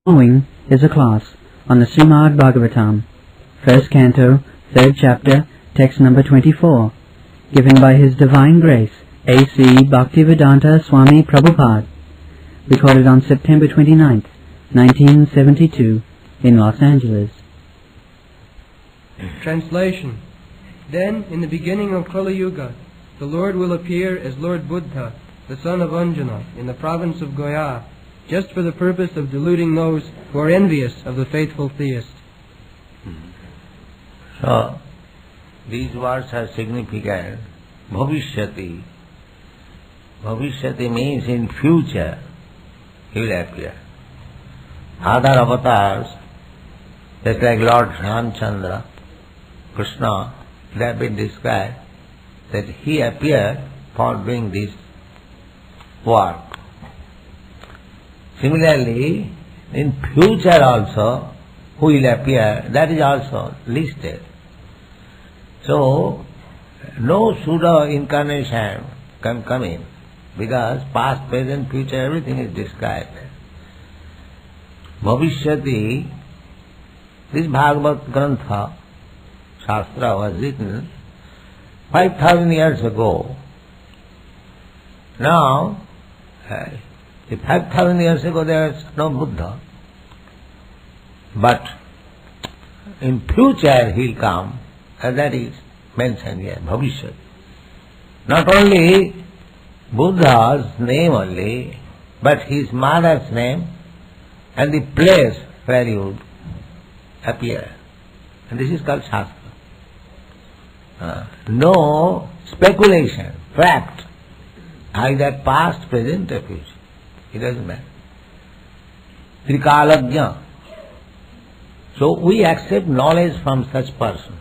Following is a class on the Srimad Bhagavatam, first canto, third chapter, text number 24, given by His Divine Grace, A.C. Bhaktivedanta Swami Prabhupada, recorded on September 29th, 1972, in Los Angeles. Translation. Then, in the beginning of Kali-yuga, the Lord will appear as Lord Buddha, the son of Anjana, in the province of Gaya, just for the purpose of deluding those who are envious of the faithful theist. So, these words are significant. Bhavishyati. Bhavishyati means in future he will appear. Other avatars, just like Lord Ramchandra, Krishna, they have been described that he appeared for doing this work. Similarly, in future also, who will appear, that is also listed. So, no pseudo-incarnation can come in, because past, present, future, everything is described. Bhavishyati, this Bhagavad Grantha, Shastra, was written 5,000 years ago. Now, 5,000 years ago there was no Buddha, but in future he will come, and that is mentioned here, Bhavishyat. Not only Buddha's name only, but his mother's name and the place where he would appear. And this is called Shastra. No speculation, fact, either past, present or future. It doesn't matter. Trikalagya. So we accept knowledge from such person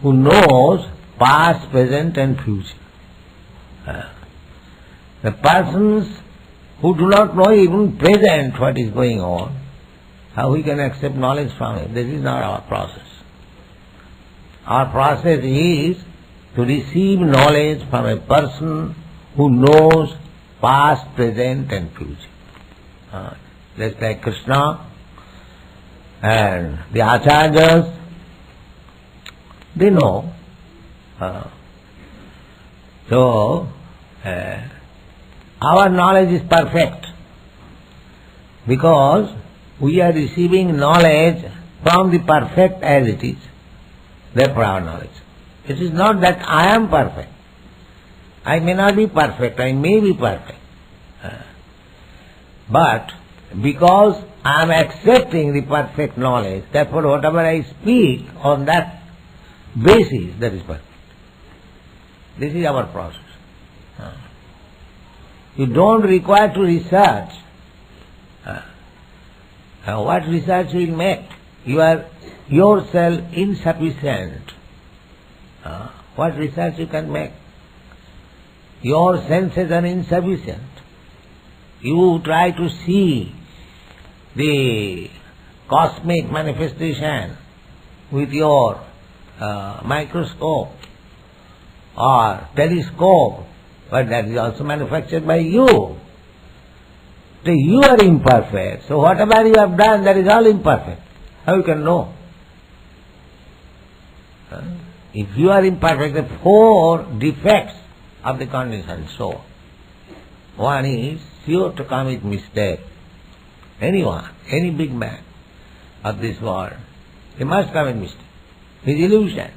who knows past, present and future. The persons who do not know even present what is going on, how we can accept knowledge from him? This is not our process. Our process is to receive knowledge from a person who knows past, present and future. Just like Krishna and the Acharyas, they know. So, our knowledge is perfect because we are receiving knowledge from the perfect as it is. Therefore our knowledge. It is not that I am perfect. I may not be perfect, I may be perfect. But because I am accepting the perfect knowledge, therefore whatever I speak on that basis, that is perfect. This is our process. You don't require to research. What research will make? You are yourself insufficient. What research you can make? Your senses are insufficient. You try to see the cosmic manifestation with your microscope or telescope, but that is also manufactured by you. So you are imperfect. So whatever you have done, that is all imperfect. How you can know? If you are imperfect, the four defects of the condition. So, one is sure to come with mistake. Anyone, any big man of this world, he must come with mistake. His illusion.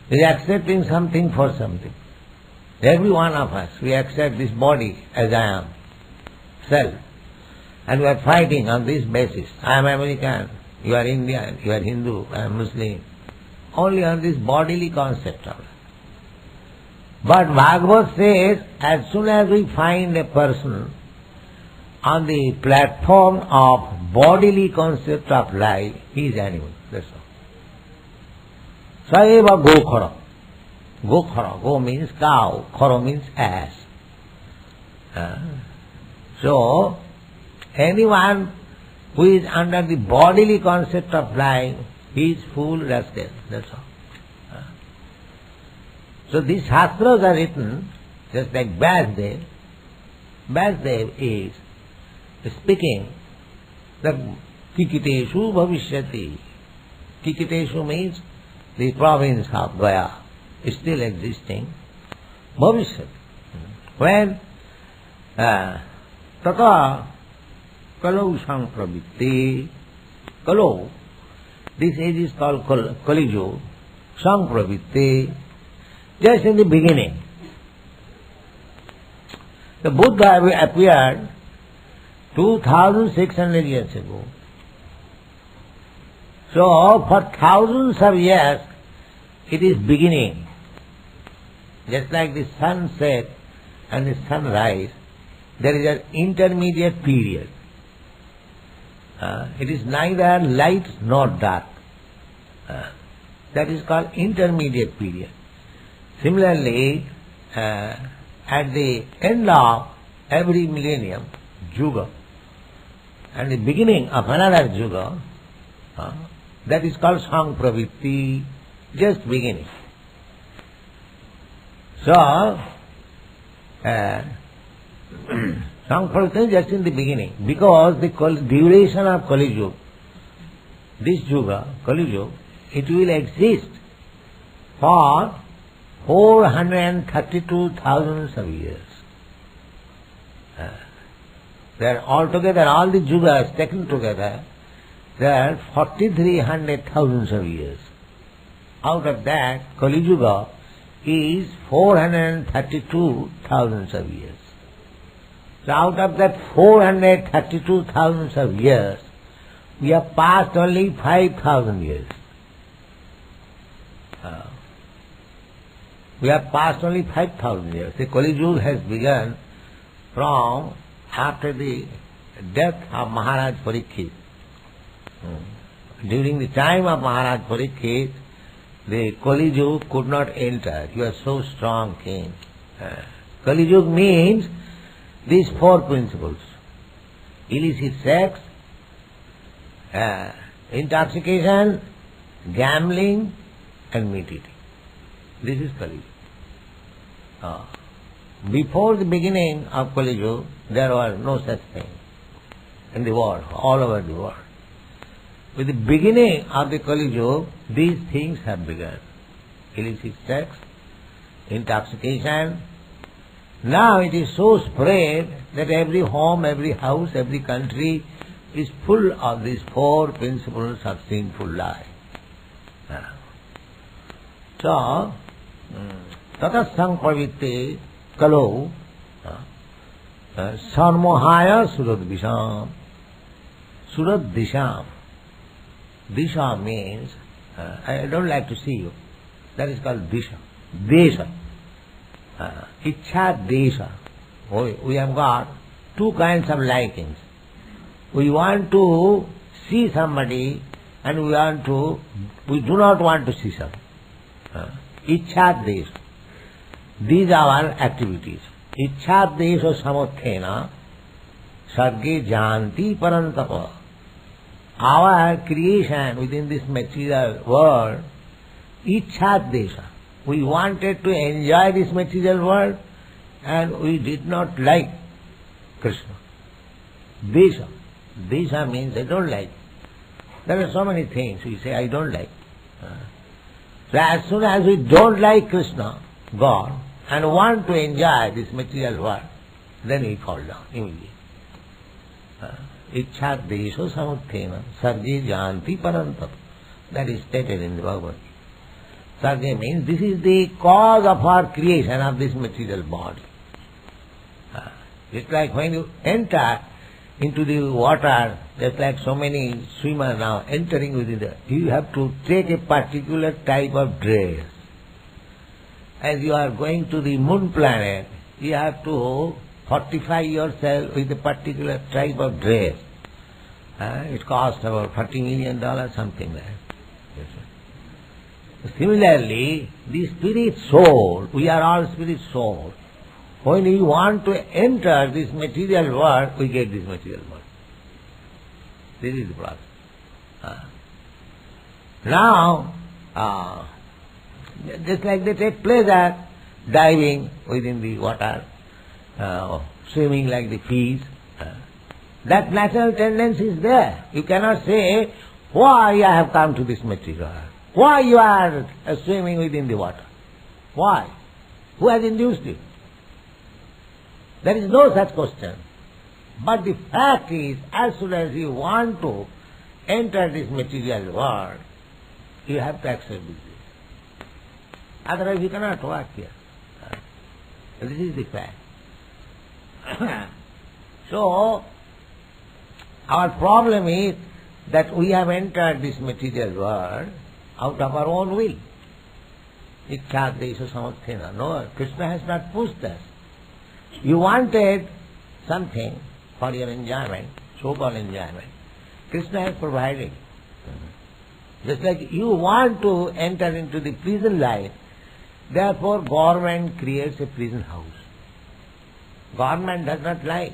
He is accepting something for something. Every one of us, we accept this body as I am, self. And we are fighting on this basis. I am American, you are Indian, you are Hindu, I am Muslim. Only on this bodily concept of it. But Bhagavad says, as soon as we find a person on the platform of bodily concept of life, he is animal. That's all. Saeva gokhara. Gokhara. Go means cow. Khara means ass. So, anyone who is under the bodily concept of life, he is fool, rascal. That's all. So these Shastras are written just like Vyasadeva. Vyasadeva is speaking The Kikiteshu Bhavishyati. Kikiteshu means the province of Gaya is still existing. Bhavishyati. When Tata Kalau Sampravitti, Kalau, this age is called Kali-yuga, Sampravitti, just in the beginning. The Buddha appeared 2600 years ago. So, for thousands of years, it is beginning. Just like the sunset and the sunrise, there is an intermediate period. It is neither light nor dark. That is called intermediate period. Similarly, at the end of every millennium, Yuga, and the beginning of another Yuga, that is called Sampravitti, just beginning. So, Sampravitti is just in the beginning, because the duration of Kali-yuga, this Yuga, Kali-yuga, it will exist for 432,000 of years. There altogether, all the Yugas taken together, there are 4,300,000 of years. Out of that, Kali-yuga is 432,000 of years. So out of that 432,000 of years, we have passed only 5,000 years. We have passed only 5,000 years. The Kali-yuga has begun from after the death of Maharaj Parikshit. During the time of Maharaj Parikshit, the Kali-yuga could not enter. He was so strong king. Kali-yuga means these four principles: illicit sex, intoxication, gambling, and meat eating. This is Kali-yuga. Before the beginning of Kali-yuga, there was no such thing in the world, all over the world. With the beginning of the Kali-yuga, these things have begun. Illicit sex, intoxication. Now it is so spread that every home, every house, every country is full of these four principles of sinful life. So, Tata Sampravitti Kalau Sarmohaya Suradvisham. Suradvisham. Disha means, I don't like to see you. That is called Disha. Desha. Ichha Desha. We have got two kinds of likings. We want to see somebody and we do not want to see someone. Ichha Desha. These are our activities. Ichha Desha Samothena Sarge Janti Parantapa. Our creation within this material world, Ichha Desha. We wanted to enjoy this material world and we did not like Krishna. Desha. Desha means I don't like. There are so many things we say I don't like. So as soon as we don't like Krishna, God, and want to enjoy this material world, then we fall down immediately. Ichha desho samuthena sarje janti parantap. That is stated in the Bhagavad Gita. Sarje means this is the cause of our creation of this material body. It's like when you enter into the water, just like so many swimmers now entering within the, you have to take a particular type of dress. As you are going to the moon planet, you have to fortify yourself with a particular type of dress. It costs about $40 million, something like that. Similarly, the spirit soul, we are all spirit souls. When we want to enter this material world, we get this material world. This is the process. Now, just like they take pleasure diving within the water, swimming like the fish, That natural tendency is there. You cannot say, why I have come to this material world? Why you are swimming within the water? Why? Who has induced you? There is no such question. But the fact is, as soon as you want to enter this material world, you have to accept this. Otherwise you cannot work here. This is the fact. So, our problem is that we have entered this material world out of our own will. Ichchadesha samasthena. No, Krishna has not pushed us. You wanted something for your enjoyment, so-called enjoyment. Krishna has provided. Just like you want to enter into the prison life, therefore government creates a prison house. Government does not like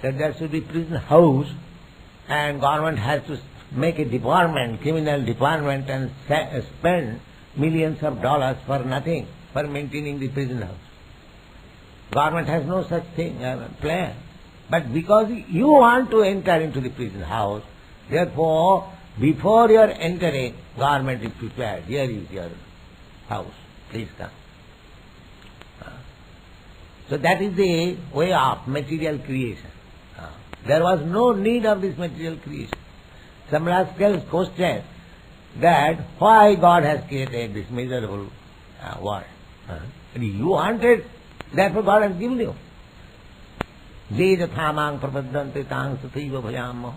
that there should be prison house, and government has to make a department, criminal department, and spend millions of dollars for nothing, for maintaining the prison house. Government has no such thing, plan. But because you want to enter into the prison house, therefore, before your entering, government is prepared. Here is your house. Please come. So that is the way of material creation. There was no need of this material creation. Some rascals question that why God has created this miserable world. You wanted, therefore God has given you. Je jathamang prapaddante tang sathaiva bhajamo.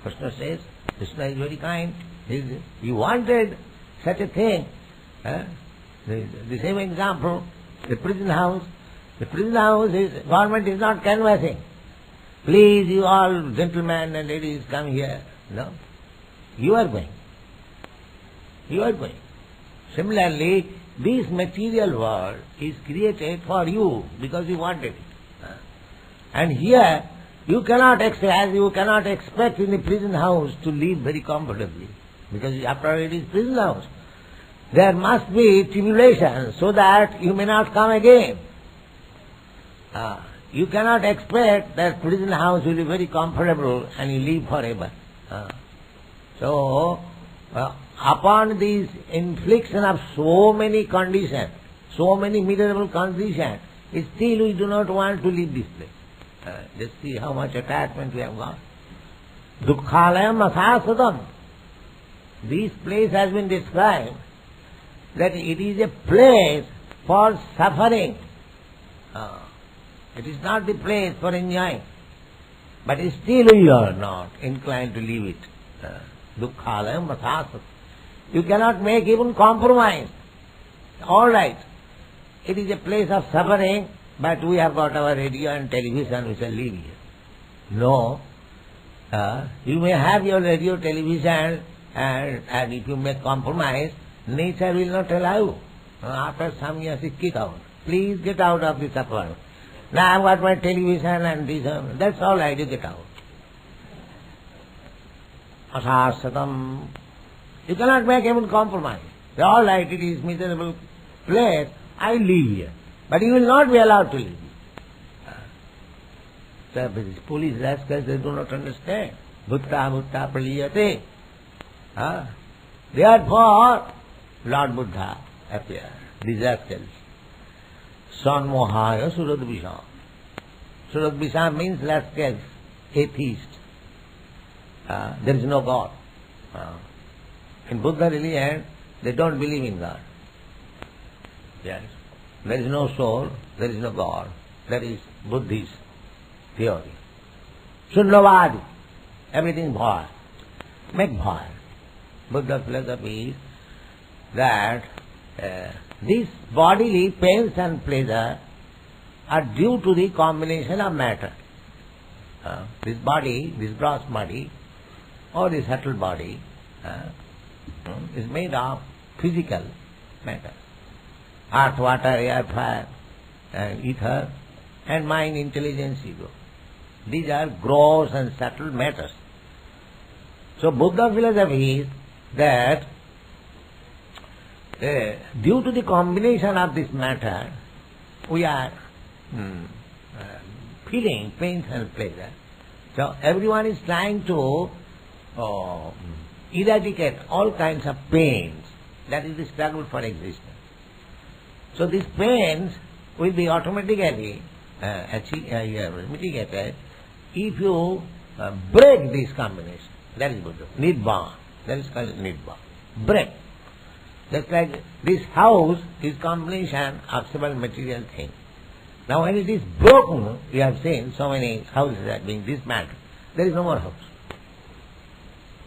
Krishna says, Krishna is very kind. You wanted such a thing. The same example, the prison house. The prison house is, government is not canvassing. Please, you all gentlemen and ladies, come here. No. You are going. You are going. Similarly, this material world is created for you because you wanted it. And here, you cannot expect in the prison house to live very comfortably, because after all it is prison house. There must be tribulation so that you may not come again. You cannot expect that prison house will be very comfortable and you live forever. So, upon this infliction of so many conditions, so many miserable conditions, still we do not want to leave this place. Just see how much attachment we have got. Dukkhalayam asasadam. This place has been described that it is a place for suffering. It is not the place for enjoying. But still we are not inclined to leave it. Dukkhalayam asasadam. You cannot make even compromise. All right. It is a place of suffering, but we have got our radio and television, we shall live here. No. You may have your radio, television, and if you make compromise, nature will not allow you. After some years it kick out. Please get out of this apartment. Now I've got my television and this, that's all right, you get out. Asasadam. You cannot make even compromise. All right, it is miserable place, I live here. But you will not be allowed to live. So these police rascals, they do not understand. Bhutta praliyate. Therefore, Lord Buddha appeared. These rascals. Sanmohaya Suradvisham. Suradvisham means rascals, atheist. There is no God. In Buddha religion, they don't believe in God. Yes. There is no soul, there is no God. That is Buddhist theory. Sunnavadi, everything bhaya. Make bhaya. Buddha's philosophy is that these bodily pains and pleasure are due to the combination of matter. This body, this gross body, or the subtle body, is made of physical matter. Earth, water, air, fire, and ether, and mind, intelligence, ego. These are gross and subtle matters. So Buddha philosophy is that due to the combination of this matter, we are feeling pains and pleasure. So everyone is trying to eradicate all kinds of pains. That is the struggle for existence. So these pains will be automatically mitigated if you break this combination. That is Buddha. Nibbana. That is called Nibbana. Break. Just like this house is combination of several material things. Now when it is broken, you have seen so many houses are being dismantled. There is no more house.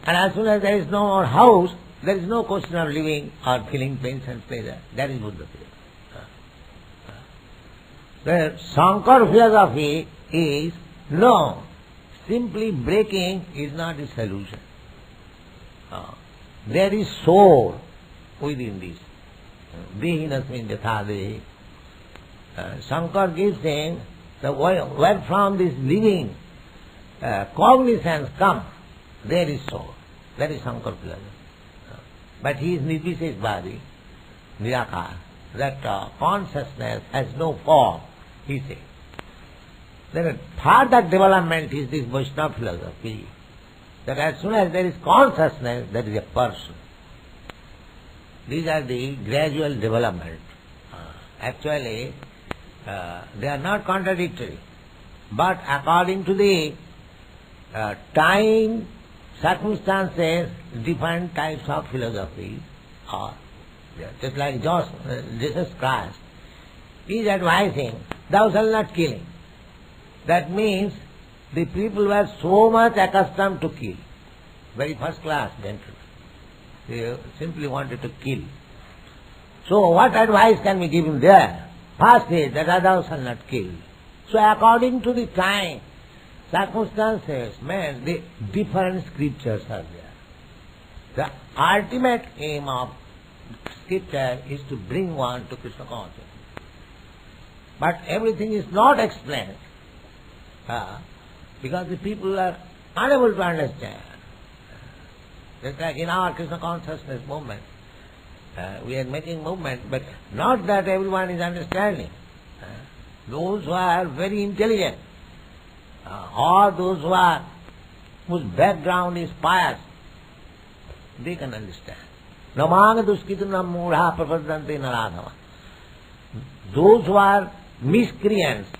And as soon as there is no more house, there is no question of living or feeling pains and pleasure. That is Buddha theory. The Sankara philosophy is no, simply breaking is not the solution. There is soul within this. Dehinasmin yatha. Shankar gives saying that where from this living cognizance comes, there is soul. That is Shankar philosophy. But he is nirvisheshvadi, nirakar. That consciousness has no form, he says. Then further development is this Vaishnava philosophy, that as soon as there is consciousness, there is a person. These are the gradual development. Actually, they are not contradictory, but according to the time, circumstances, different types of philosophy are there. Just like Jesus Christ is advising, thou shalt not kill. That means the people were so much accustomed to kill. Very first class gentlemen. They simply wanted to kill. So what advice can we give him there? First is that thou shalt not kill. So according to the time, circumstances, man, the different scriptures are there. The ultimate aim of scripture is to bring one to Krishna consciousness. But everything is not explained because the people are unable to understand. Just like in our Krishna consciousness movement, we are making movement, but not that everyone is understanding. Those who are very intelligent, or those whose background is pious, they can understand. Namanga duskitunam mudha prapadante naradhava. Those who are miscreants,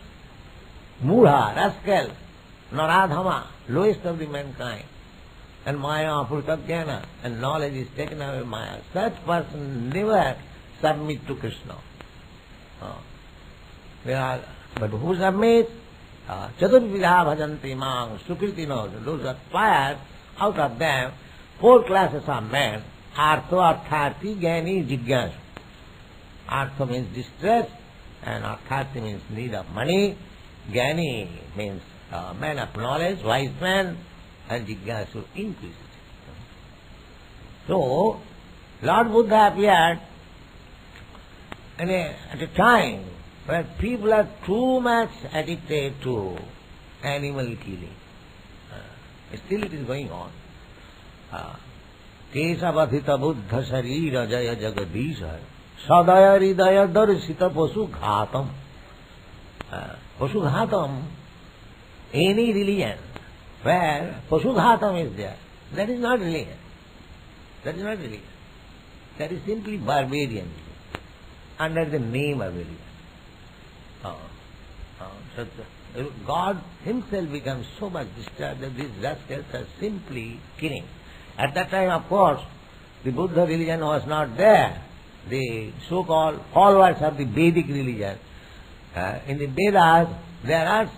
mudha, rascal, naradhama, lowest of the mankind, and maya, purtagyana, and knowledge is taken away maya. Such person never submit to Krishna. But who submits? Chaturvidha bhajanti mang, sukriti knows. Those who are pious, out of them, 4 classes of men. Artho, artharthi, gyani, jigyasu. Artho means distress, and artharthi means need of money. Gyani means man of knowledge, wise man, and jigyasu, inquisitive. So, Lord Buddha appeared at a time where people are too much addicted to animal killing. Still it is going on. Kesavadhita buddha sharira jaya jagadisha sadaya ridaya darsita pasu ghatam. Pasu ghatam, any religion where pasu ghatam is there, that is not religion. That is not religion. That is simply barbarian under the name of religion. So God himself becomes so much disturbed that these rascals are simply killing. At that time, of course, the Buddha religion was not there. The so-called followers of the Vedic religion. In the Vedas, there are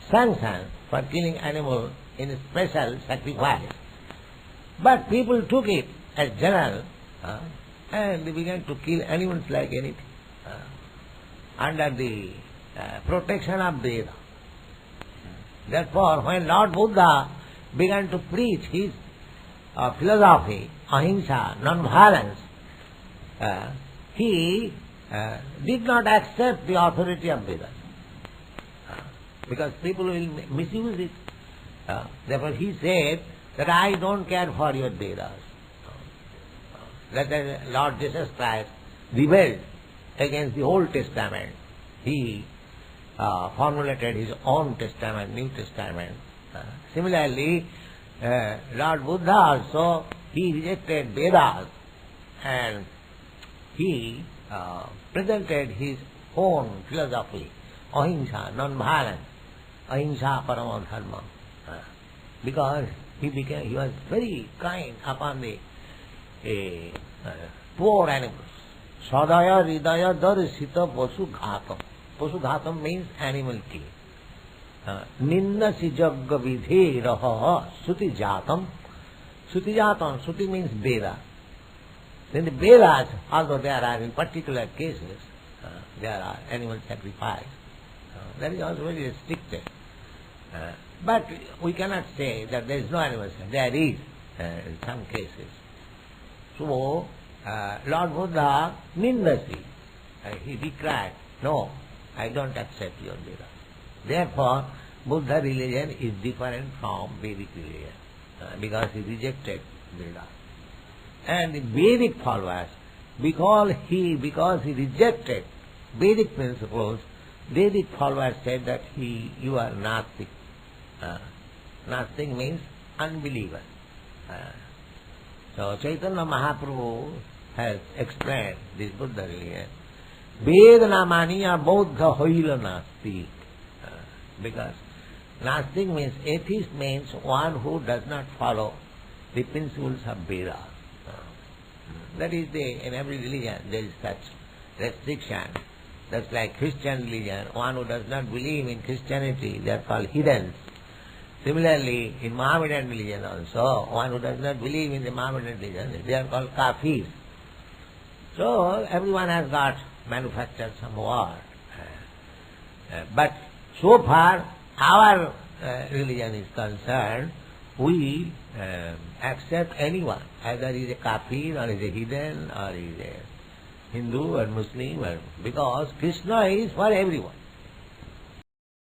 sanctions for killing animals in a special sacrifice. But people took it as general, and they began to kill animals like anything, under the protection of Veda. Therefore, when Lord Buddha began to preach his philosophy, ahimsa, non-violence, he did not accept the authority of Vedas, because people will misuse it. Therefore, he said that I don't care for your Vedas. That the Lord Jesus Christ rebelled against the Old Testament. He formulated his own testament, New Testament, Similarly, Lord Buddha also, he rejected Vedas and he presented his own philosophy, ahimsa, non-violence, ahimsa paramo dharma, because he was very kind upon the poor animals. Sadaya hridaya darsita pasu ghatam. Pasu ghatam means animal kill. Ninnasi jagga vidhe raha suti jatam. Suti jatam, suti means Veda. Then the Vedas, although there are in particular cases, there are animal sacrifice. That is also very restricted. But we cannot say that there is no animal sacrifice. There is in some cases. So, Lord Buddha nindasi. He decried, no, I don't accept your Veda. Therefore, Buddha religion is different from Vedic religion because he rejected Veda. And the Vedic followers, because he rejected Vedic principles, Vedic followers said that you are Nastik. Nastik means unbeliever. So Chaitanya Mahaprabhu has explained this Buddha religion. Vedana maniya bodha hoila nastik. Because Nastik means, atheist means one who does not follow the principles of Veda. That is in every religion there is such restriction. That's like Christian religion. One who does not believe in Christianity, they are called heathens. Similarly, in Mohammedan religion also, one who does not believe in the Mohammedan religion, they are called kafirs. So, everyone has got manufactured some word. But so far, our religion is concerned, we accept anyone, either he is a kafir or he is a heathen or he is a Hindu or Muslim, because Krishna is for everyone.